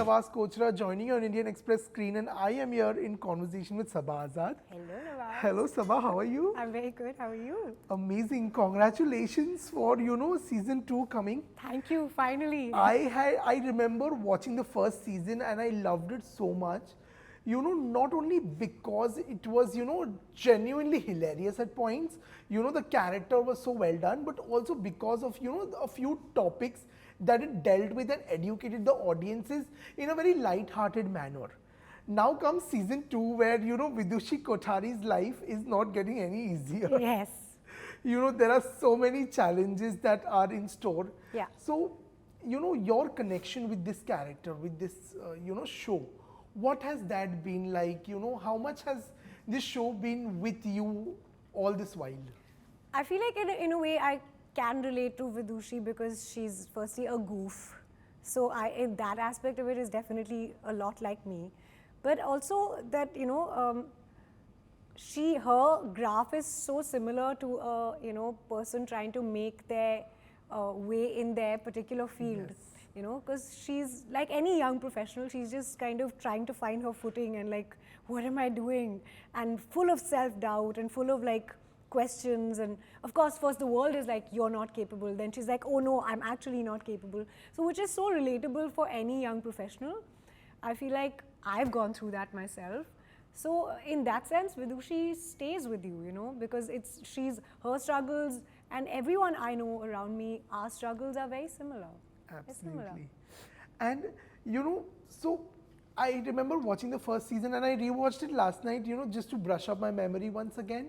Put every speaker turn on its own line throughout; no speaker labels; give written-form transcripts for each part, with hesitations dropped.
Nawaz Kochra joining you on Indian Express screen, and I am here in conversation with Saba Azad.
Hello, Nawaz.
Hello Saba, how are you?
I'm very good. How are you?
Amazing. Congratulations for, season 2 coming.
Thank you. Finally.
I remember watching the first season and I loved it so much. Not only because it was, genuinely hilarious at points, the character was so well done, but also because of, a few topics that it dealt with and educated the audiences in a very light-hearted manner. Now comes season 2 where, Vidushi Kothari's life is not getting any easier.
Yes.
There are so many challenges that are in store.
Yeah.
So, your connection with this character, with this, show, what has that been like? How much has this show been with you all this while?
I feel like in a way I can relate to Vidushi because she's firstly a goof. So in that aspect of it is definitely a lot like me. But also that, her graph is so similar to a, person trying to make their way in their particular field.
Yes.
Because she's like any young professional, she's just kind of trying to find her footing and like, what am I doing? And full of self-doubt and full of like questions. And of course, first the world is like, you're not capable. Then she's like, oh no, I'm actually not capable. So which is so relatable for any young professional. I feel like I've gone through that myself. So in that sense, Vidushi stays with you, because she's her struggles and everyone I know around me, our struggles are very similar.
Absolutely. And, so I remember watching the first season and I rewatched it last night, just to brush up my memory once again.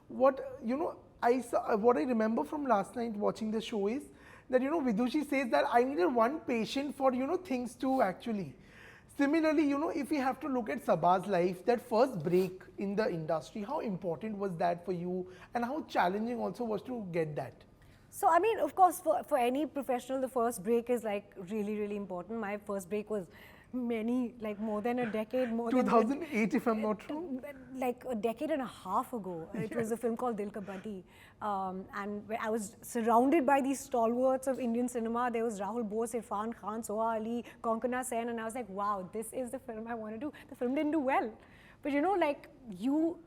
What, what I remember from last night watching the show is that, Vidushi says that I needed one patient for, things to actually. Similarly, if we have to look at Saba's life, that first break in the industry, how important was that for you and how challenging also was to get that?
So, I mean, of course, for any professional, the first break is like really, really important. My first break was more than a decade,
2008 if I'm not wrong.
Like a decade and a half ago. It was a film called Dil Ka Buddy. And I was surrounded by these stalwarts of Indian cinema. There was Rahul Bose, Irfan Khan, Soha Ali, Konkona Sen, and I was like, wow, this is the film I want to do. The film didn't do well. But like you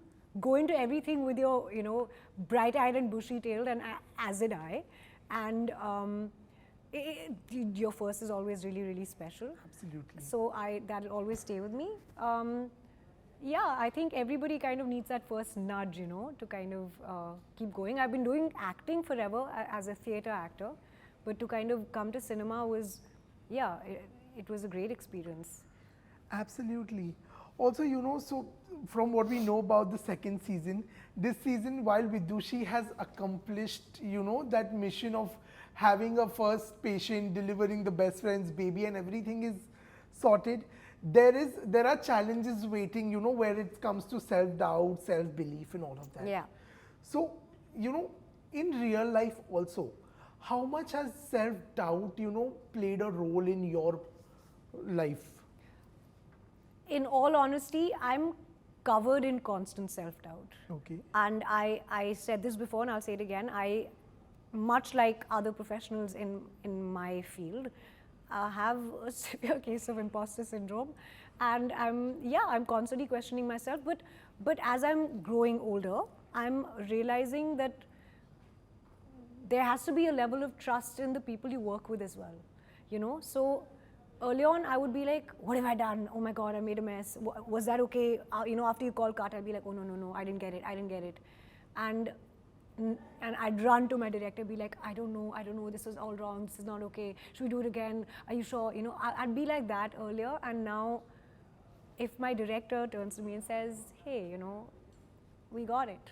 go into everything with your, bright-eyed and bushy-tailed, and as did I. And your first is always really, really special.
Absolutely.
So that'll always stay with me. Yeah, I think everybody kind of needs that first nudge, to kind of keep going. I've been doing acting forever as a theatre actor, but to kind of come to cinema was, yeah, it was a great experience.
Absolutely. Also, so from what we know about the second season, this season, while Vidushi has accomplished, that mission of having a first patient, delivering the best friend's baby and everything is sorted, there are challenges waiting, where it comes to self-doubt, self-belief and all of that.
Yeah.
So, in real life also, how much has self-doubt, played a role in your life?
In all honesty, I'm covered in constant self-doubt.
Okay.
And I said this before and I'll say it again, much like other professionals in my field, have a severe case of imposter syndrome. And I'm constantly questioning myself. But as I'm growing older, I'm realizing that there has to be a level of trust in the people you work with as well. So early on, I would be like, what have I done? Oh my God, I made a mess. Was that okay? After you call cut, I'd be like, oh no, I didn't get it. And I'd run to my director, be like, I don't know, this was all wrong, this is not okay. Should we do it again? Are you sure? I'd be like that earlier. And now, if my director turns to me and says, hey, we got it.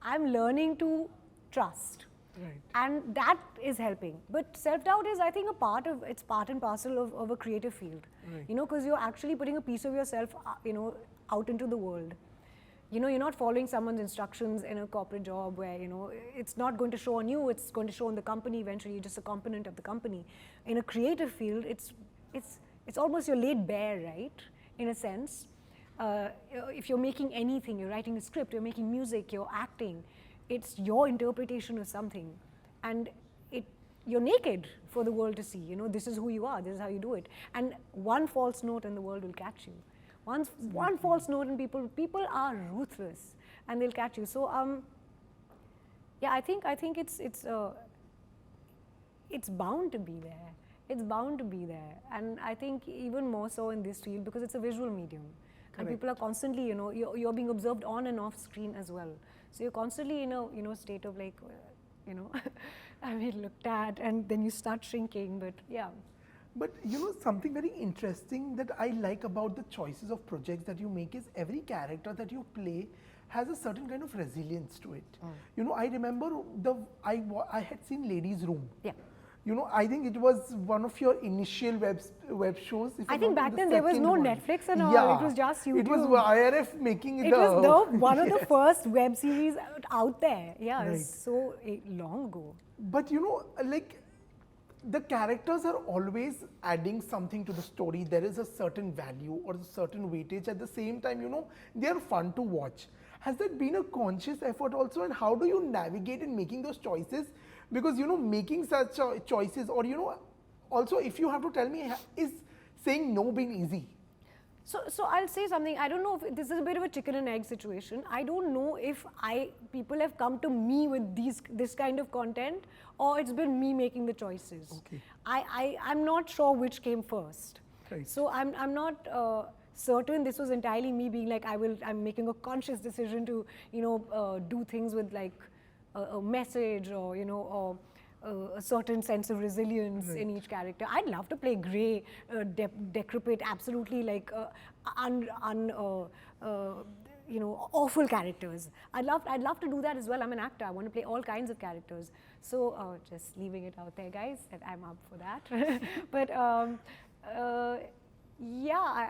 I'm learning to trust.
Right.
And that is helping. But self-doubt is, I think, part and parcel of a creative field.
Right.
Because you're actually putting a piece of yourself, out into the world. You're not following someone's instructions in a corporate job where, it's not going to show on you, it's going to show on the company eventually, just a component of the company. In a creative field, it's almost you're laid bare, right? In a sense. If you're making anything, you're writing a script, you're making music, you're acting, it's your interpretation of something. And you're naked for the world to see. You know, this is who you are, this is how you do it. And one false note and the world will catch you. One false note and people are ruthless and they'll catch you. So yeah, I think it's bound to be there. It's bound to be there. And I think even more so in this field because it's a visual medium.
Correct.
And people are constantly, you know, you're being observed on and off screen as well. So you're constantly in a, you know, state of like, you know, I mean, looked at and then you start shrinking, but yeah.
But you know, something very interesting that I like about the choices of projects that you make is every character that you play has a certain kind of resilience to it. You know, I remember I had seen Ladies' Room.
Yeah.
You know, I think it was one of your initial web shows. If
I think back then there was no
one.
Netflix and all.
Yeah.
It was just YouTube.
It was IRF making it.
It was one of the first web series out there. Yeah,
Right.
it was so long ago.
But you know, like the characters are always adding something to the story. There is a certain value or a certain weightage. At the same time, you know, they are fun to watch. Has that been a conscious effort also? And how do you navigate in making those choices? Because, you know, making such choices, or, you know, also if you have to tell me, is saying no been easy?
So I'll say something. I don't know if this is a bit of a chicken and egg situation. I don't know if people have come to me with this kind of content, or it's been me making the choices.
Okay.
I'm not sure which came first.
Right.
So I'm not certain this was entirely me being like I'm making a conscious decision to, you know, do things with like a message, or, you know, or a certain sense of resilience in each character. I'd love to play grey, decrepit, absolutely like you know, awful characters. I'd love to do that as well. I'm an actor. I want to play all kinds of characters. So just leaving it out there, guys, that I'm up for that. But yeah,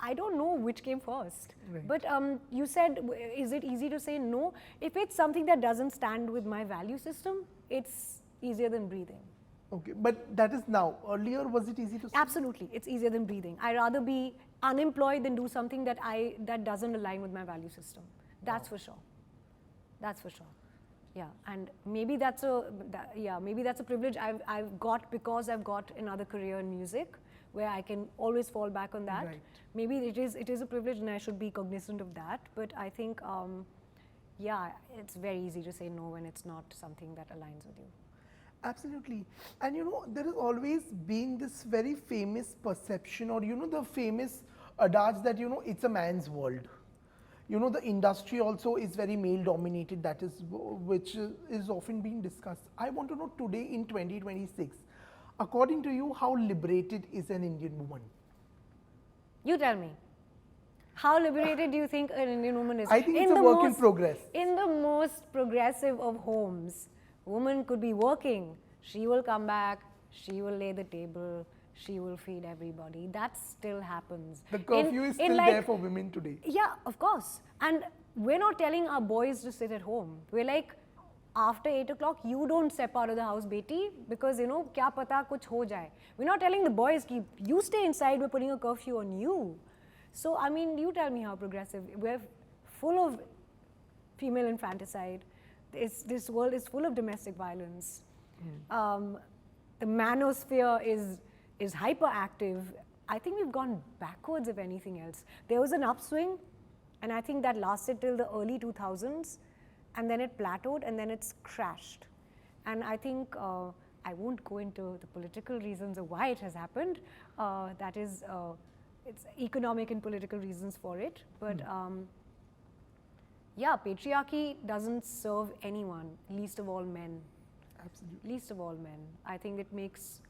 I don't know which came first.
Right.
But you said, is it easy to say no? If it's something that doesn't stand with my value system, it's easier than breathing.
Okay, but that is now. Earlier, was it easy to say?
Absolutely, it's easier than breathing. I'd rather be unemployed than do something that doesn't align with my value system. That's for sure. That's for sure. Yeah, and maybe that's a privilege I've got because I've got another career in music, where I can always fall back on that.
Right.
Maybe it is a privilege, and I should be cognizant of that. But I think, yeah, it's very easy to say no when it's not something that aligns with you.
Absolutely. And you know, there has always been this very famous perception, or you know, the famous adage that, you know, it's a man's world. You know, the industry also is very male dominated, that is which is often being discussed. I want to know today in 2026, according to you, how liberated is an Indian woman?
You tell me. How liberated do you think an Indian woman is?
I think it's a work in progress.
In the most progressive of homes, woman could be working. She will come back, she will lay the table, she will feed everybody. That still happens.
The curfew is still there for women today.
Yeah, of course. And we're not telling our boys to sit at home. We're like, after 8 o'clock, you don't step out of the house, beti, because, you know, kya pata kuch ho jaye. We're not telling the boys, you stay inside, we're putting a curfew on you. So, I mean, you tell me how progressive. We're full of female infanticide. This world is full of domestic violence. The manosphere is hyperactive. I think we've gone backwards, if anything else. There was an upswing, and I think that lasted till the early 2000s, and then it plateaued, and then it's crashed. And I think, I won't go into the political reasons of why it has happened. That is, it's economic and political reasons for it. But yeah, patriarchy doesn't serve anyone, least of all men.
Absolutely.
Least of all men. I think it makes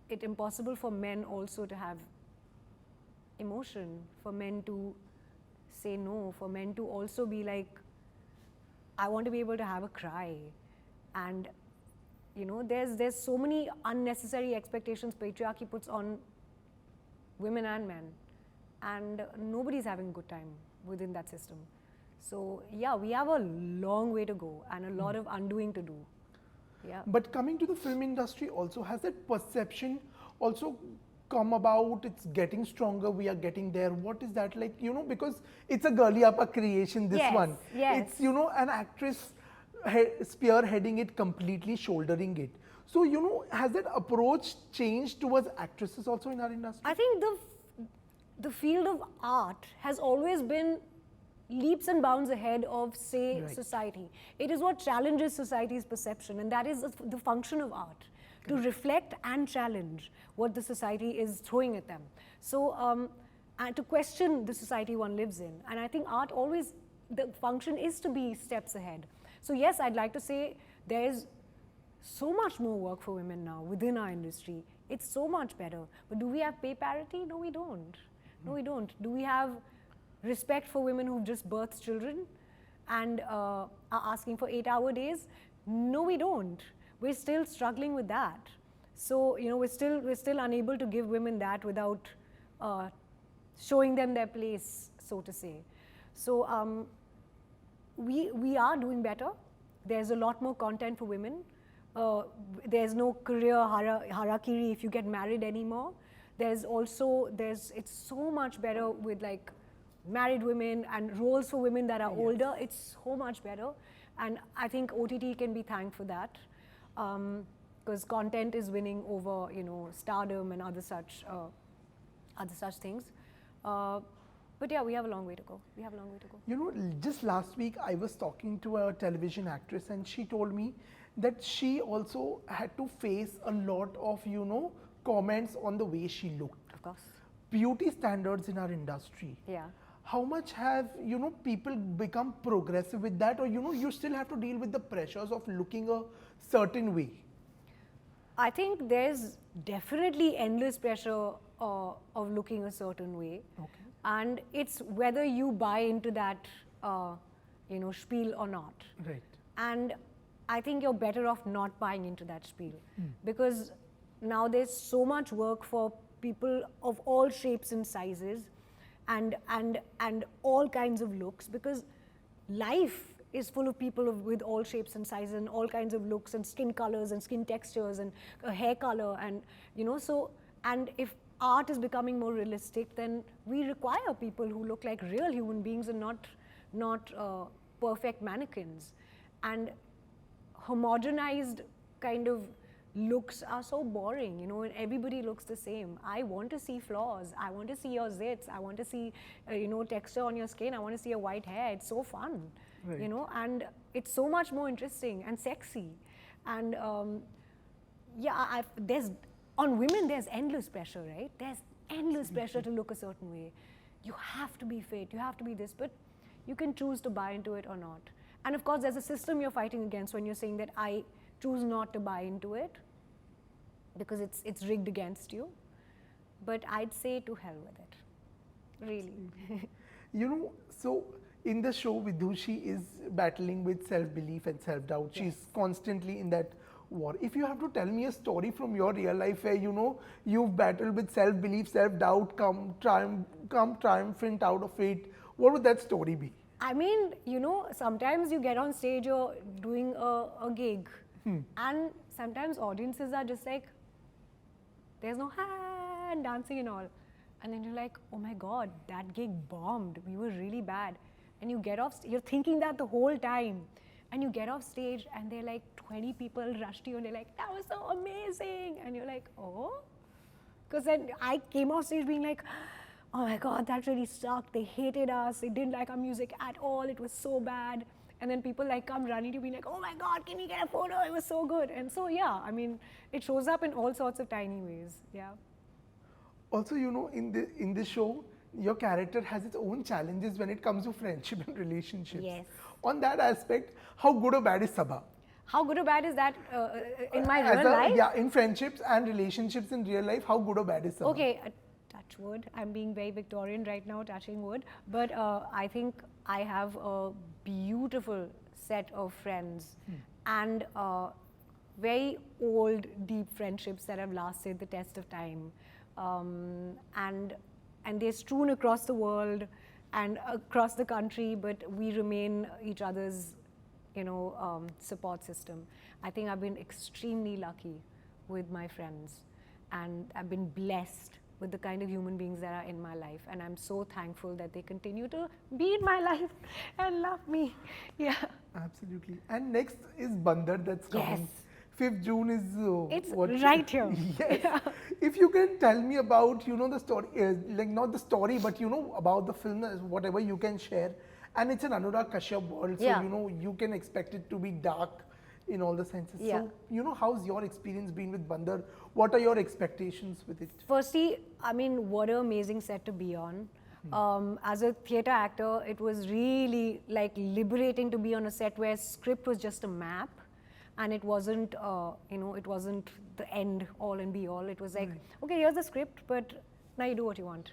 it impossible for men also to have emotion, for men to say no, for men to also be like, I want to be able to have a cry. And, you know, there's so many unnecessary expectations patriarchy puts on women and men. And nobody's having a good time within that system. So, yeah, we have a long way to go and a lot of undoing to do. Yeah.
But coming to the film industry also, has that perception also come about? It's getting stronger, we are getting there. What is that like? You know, because it's a girly appa creation, this one.
Yes.
It's, you know, an actress spearheading it completely, shouldering it. So, has that approach changed towards actresses also in our industry?
I think the field of art has always been leaps and bounds ahead of, say,
Right.
society. It is what challenges society's perception, and that is the function of art, to reflect and challenge what the society is throwing at them. So, and to question the society one lives in. And I think art always, the function is to be steps ahead. So yes, I'd like to say there is so much more work for women now within our industry. It's so much better. But do we have pay parity? No, we don't. No, we don't. Do we have respect for women who've just birthed children and are asking for 8-hour days? No, we don't. We're still struggling with that. So, we're still unable to give women that without showing them their place, so to say. So, we are doing better. There's a lot more content for women. There's no career hierarchy if you get married anymore. There's also, it's so much better with like married women and roles for women that are older. It's so much better. And I think OTT can be thanked for that. Because content is winning over, stardom and other such things. But yeah, we have a long way to go. We have a long way to go.
Just last week I was talking to a television actress and she told me that she also had to face a lot of, comments on the way she looked.
Of course.
Beauty standards in our industry.
Yeah.
How much have, people become progressive with that, or, you still have to deal with the pressures of looking a certain way?
I think there's definitely endless pressure of looking a certain way.
Okay.
And it's whether you buy into that, spiel or not.
Right.
And I think you're better off not buying into that spiel. Because now there's so much work for people of all shapes and sizes and all kinds of looks, because life is full of people with all shapes and sizes and all kinds of looks and skin colors and skin textures and hair color, and so, and if art is becoming more realistic, then we require people who look like real human beings and not perfect mannequins. And homogenized kind of looks are so boring, and everybody looks the same. I want to see flaws. I want to see your zits. I want to see, texture on your skin. I want to see a white hair. It's so fun,
right.
And it's so much more interesting and sexy. And on women, there's endless pressure, right? There's endless pressure to look a certain way. You have to be fit. You have to be this, but you can choose to buy into it or not. And of course, there's a system you're fighting against when you're saying that I choose not to buy into it because it's rigged against you. But I'd say to hell with it, really.
So in the show, Vidhu, she is battling with self-belief and self-doubt.
Yes.
She's constantly in that war. If you have to tell me a story from your real life where, you've battled with self-belief, self-doubt, come triumphant out of it, what would that story be?
I mean, sometimes you get on stage, you're doing a gig, and sometimes audiences are just like, there's no hand dancing and all. And then you're like, oh my God, that gig bombed. We were really bad. And you get off, you're thinking that the whole time. And you get off stage and they're like 20 people rush to you and they're like, that was so amazing. And you're like, oh? Because then I came off stage being like, oh my God, that really sucked. They hated us. They didn't like our music at all. It was so bad. And then people like come running to me like, oh my God, can we get a photo? It was so good. And so, yeah, I mean, it shows up in all sorts of tiny ways. Yeah.
Also, in this show, your character has its own challenges when it comes to friendship and relationships.
Yes.
On that aspect, how good or bad is Saba?
How good or bad is that in my real life?
Yeah, in friendships and relationships in real life, how good or bad is Saba?
Okay, touch wood. I'm being very Victorian right now, touching wood. But I think I have a beautiful set of friends and very old, deep friendships that have lasted the test of time. And they're strewn across the world and across the country, but we remain each other's, support system. I think I've been extremely lucky with my friends, and I've been blessed with the kind of human beings that are in my life, and I'm so thankful that they continue to be in my life and love me. Yeah.
Absolutely. And next is Bandar that's coming.
Yes.
5th June is
It's right here.
Yes. If you can tell me about, the story, like not the story, but about the film, whatever you can share. And it's an Anurag Kashyap world, so
Yeah.
you can expect it to be dark in all the senses.
Yeah.
So, how's your experience been with Bandar? What are your expectations with it?
Firstly, I mean, what an amazing set to be on. As a theatre actor, it was really like liberating to be on a set where script was just a map, and it wasn't, it wasn't the end all and be all. It was like, okay, here's the script, but now you do what you want,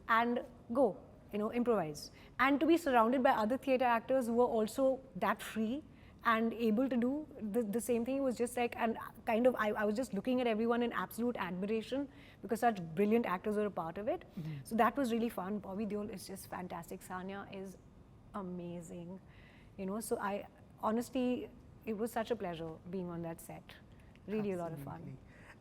and go, improvise. And to be surrounded by other theatre actors who were also that free and able to do the same thing was just like, and kind of, I was just looking at everyone in absolute admiration because such brilliant actors were a part of it. So that was really fun. Bobby Deol is just fantastic. Sanya is amazing. So I honestly, it was such a pleasure being on that set. Really a lot of fun.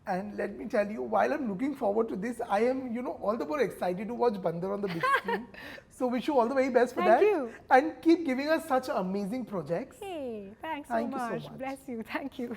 And let me tell you, while I'm looking forward to this, I am, all the more excited to watch Bandar on the big screen. So wish you all the very best for that.
Thank you.
And keep giving us such amazing projects.
Hey, thanks
Thank you so
so much.
much.
Bless you. Thank you.